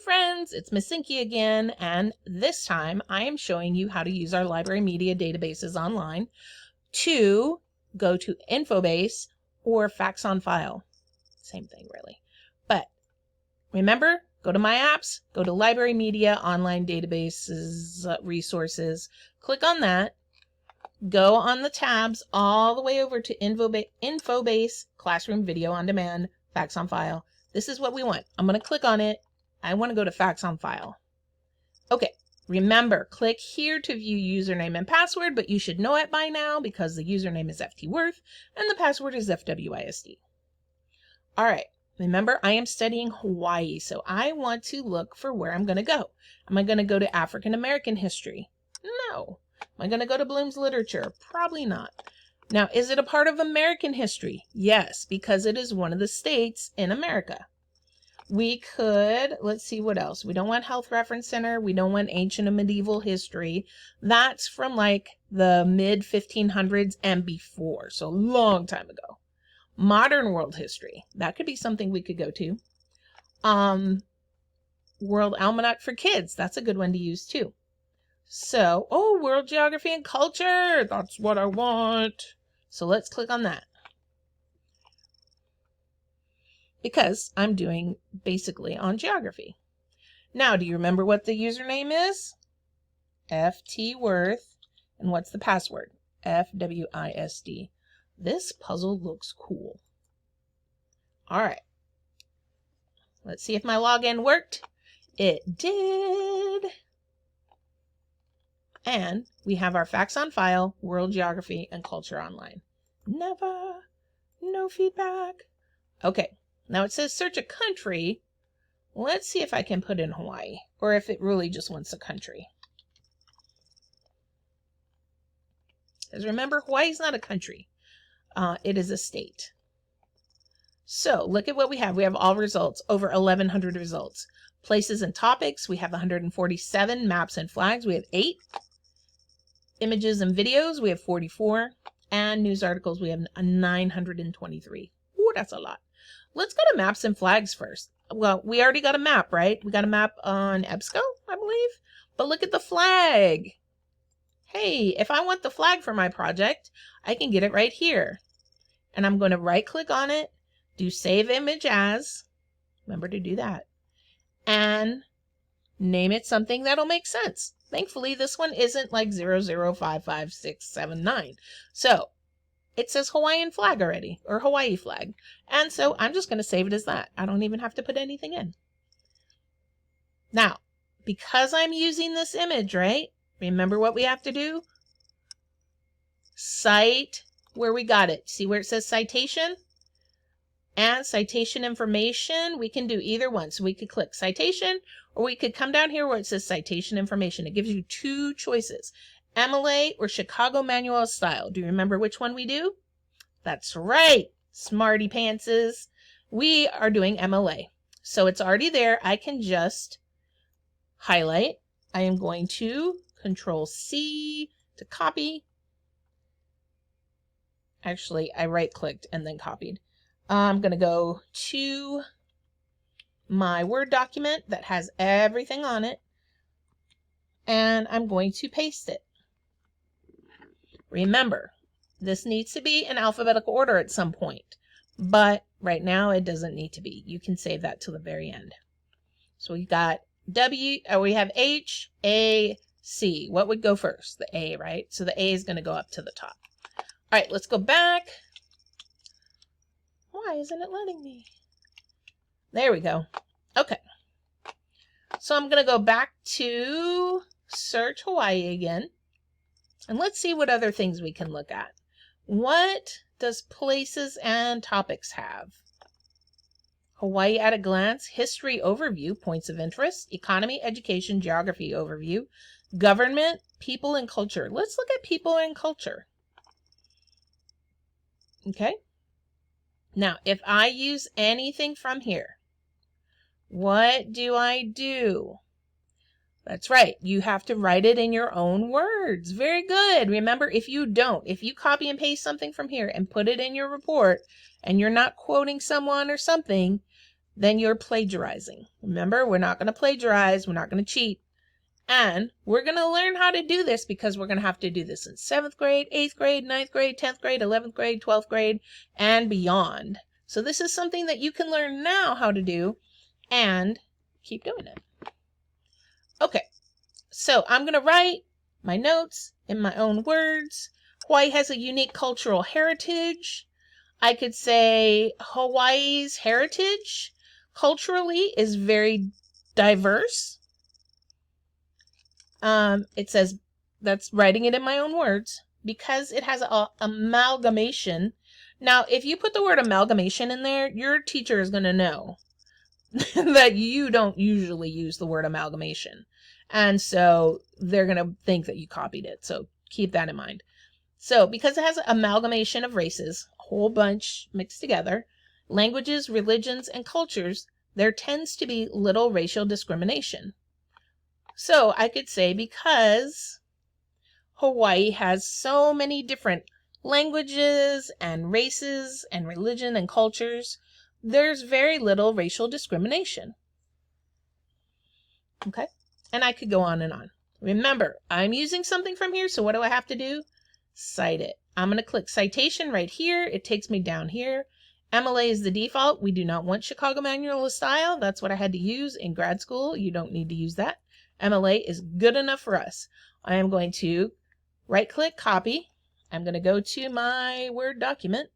friends, it's Miss Sinky again, and this time I am showing you how to use our library media databases online to go to Infobase or Facts on File. Same thing really. But remember, go to My Apps, go to Library Media, Online Databases, Resources, click on that, go on the tabs all the way over to Infobase, Classroom Video on Demand, Facts on File. This is what we want. I'm going to click on it. I want to go to Facts on File. Okay, remember, click here to view username and password, but you should know it by now because the username is ftworth and the password is fwisd. All right, remember, I am studying Hawaii, so I want to look for where I'm going to go. Am I going to go to African American history? No. Am I going to go to Bloom's literature? Probably not. Now, is it a part of American history? Yes, because it is one of the states in America. We could, let's see what else. We don't want Health Reference Center. We don't want ancient and medieval history. That's from like the mid 1500s and before, so a long time ago. Modern world history. That could be something we could go to. World Almanac for kids. That's a good one to use too. So, oh, world geography and culture. That's what I want. So let's click on that. Because I'm doing basically on geography. Now, do you remember what the username is? ftworth. And what's the password? fwisd. This puzzle looks cool. All right. Let's see if my login worked. It did. And we have our Facts on File, World Geography, and Culture Online. Never. No feedback. Okay. Now it says search a country. Let's see if I can put in Hawaii, or if it really just wants a country. Because remember, Hawaii's not a country. It is a state. So look at what we have. We have all results, over 1,100 results. Places and topics, we have 147. Maps and flags, we have 8. Images and videos, we have 44. And news articles, we have 923. Ooh, that's a lot. Let's go to maps and flags first. Well, we already got a map, right? We got a map on EBSCO, I believe. But look at the flag. Hey, if I want the flag for my project, I can get it right here. And I'm going to right click on it, do save image as, remember to do that, and name it something that'll make sense. Thankfully, this one isn't like 0055679. So it says Hawaiian flag already, or Hawaii flag. And so I'm just going to save it as that. I don't even have to put anything in. Now, because I'm using this image, right? Remember what we have to do? Cite where we got it. See where it says citation? And citation information, we can do either one. So we could click citation, or we could come down here where it says citation information. It gives you 2 choices. MLA or Chicago Manual of Style. Do you remember which one we do? That's right, smarty pantses. We are doing MLA. So it's already there. I can just highlight. I am going to Control C to copy. Actually, I right-clicked and then copied. I'm going to go to my Word document that has everything on it, and I'm going to paste it. Remember, this needs to be in alphabetical order at some point, but right now it doesn't need to be. You can save that till the very end. So we got we have H, A, C. What would go first? The A, right? So the A is going to go up to the top. All right, let's go back. Why isn't it letting me? There we go. Okay. So I'm going to go back to search Hawaii again. And let's see what other things we can look at. What does places and topics have? Hawaii at a glance, history overview, points of interest, economy, education, geography overview, government, people and culture. Let's look at people and culture. Okay. Now, if I use anything from here, what do I do? That's right. You have to write it in your own words. Very good. Remember, if you copy and paste something from here and put it in your report and you're not quoting someone or something, then you're plagiarizing. Remember, we're not going to plagiarize. We're not going to cheat. And we're going to learn how to do this because we're going to have to do this in 7th grade, 8th grade, 9th grade, 10th grade, 11th grade, 12th grade, and beyond. So this is something that you can learn now how to do and keep doing it. Okay, so I'm going to write my notes in my own words. Hawaii has a unique cultural heritage. I could say Hawaii's heritage culturally is very diverse. It says, that's writing it in my own words, because it has an amalgamation. Now, if you put the word amalgamation in there, your teacher is going to know that you don't usually use the word amalgamation. And so they're going to think that you copied it. So keep that in mind. So because it has an amalgamation of races, a whole bunch mixed together, languages, religions, and cultures, there tends to be little racial discrimination. So I could say because Hawaii has so many different languages and races and religion and cultures, there's very little racial discrimination. Okay, and I could go on and on. Remember, I'm using something from here, so what do I have to do? Cite it. I'm going to click citation right here. It takes me down here. MLA is the default. We do not want Chicago Manual of Style. That's what I had to use in grad school. You don't need to use that. MLA is good enough for us. I am going to right-click, copy. I'm going to go to my Word document,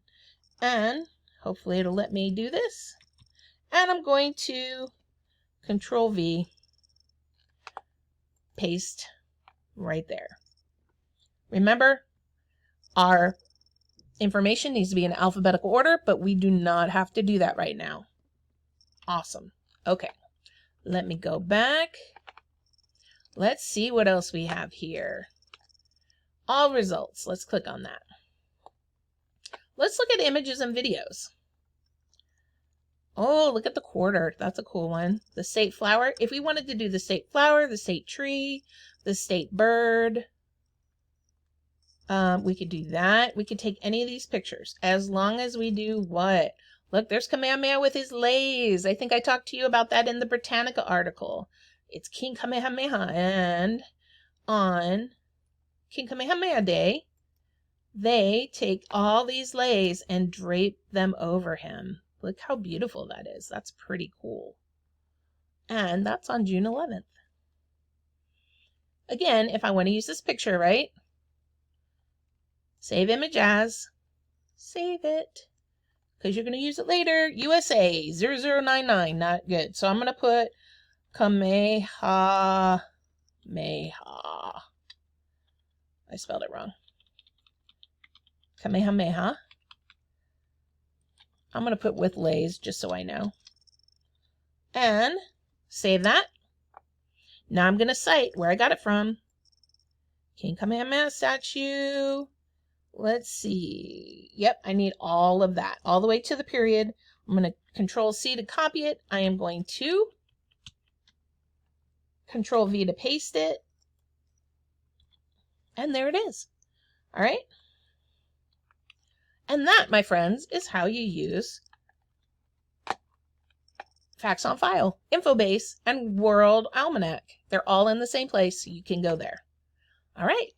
and hopefully it'll let me do this. And I'm going to Control V, paste right there. Remember, our information needs to be in alphabetical order, but we do not have to do that right now. Awesome. Okay, let me go back. Let's see what else we have here. All results. Let's click on that. Let's look at images and videos. Oh, look at the quarter. That's a cool one. The state flower. If we wanted to do the state flower, the state tree, the state bird, we could do that. We could take any of these pictures as long as we do what? Look, there's Kamehameha with his leis. I think I talked to you about that in the Britannica article. It's King Kamehameha, and on King Kamehameha Day, they take all these leis and drape them over him. Look how beautiful that is. That's pretty cool. And that's on June 11th. Again, if I want to use this picture, right? Save image as. Save it. Because you're going to use it later. USA 0099. Not good. So I'm going to put Kamehameha. I spelled it wrong. Kamehameha. I'm going to put with leis just so I know. And save that. Now I'm going to cite where I got it from. King Kamehameha statue. Let's see. Yep, I need all of that. All the way to the period. I'm going to Control C to copy it. I am going to Control V to paste it. And there it is. All right. And that, my friends, is how you use Facts on File, Infobase, and World Almanac. They're all in the same place, so you can go there. All right.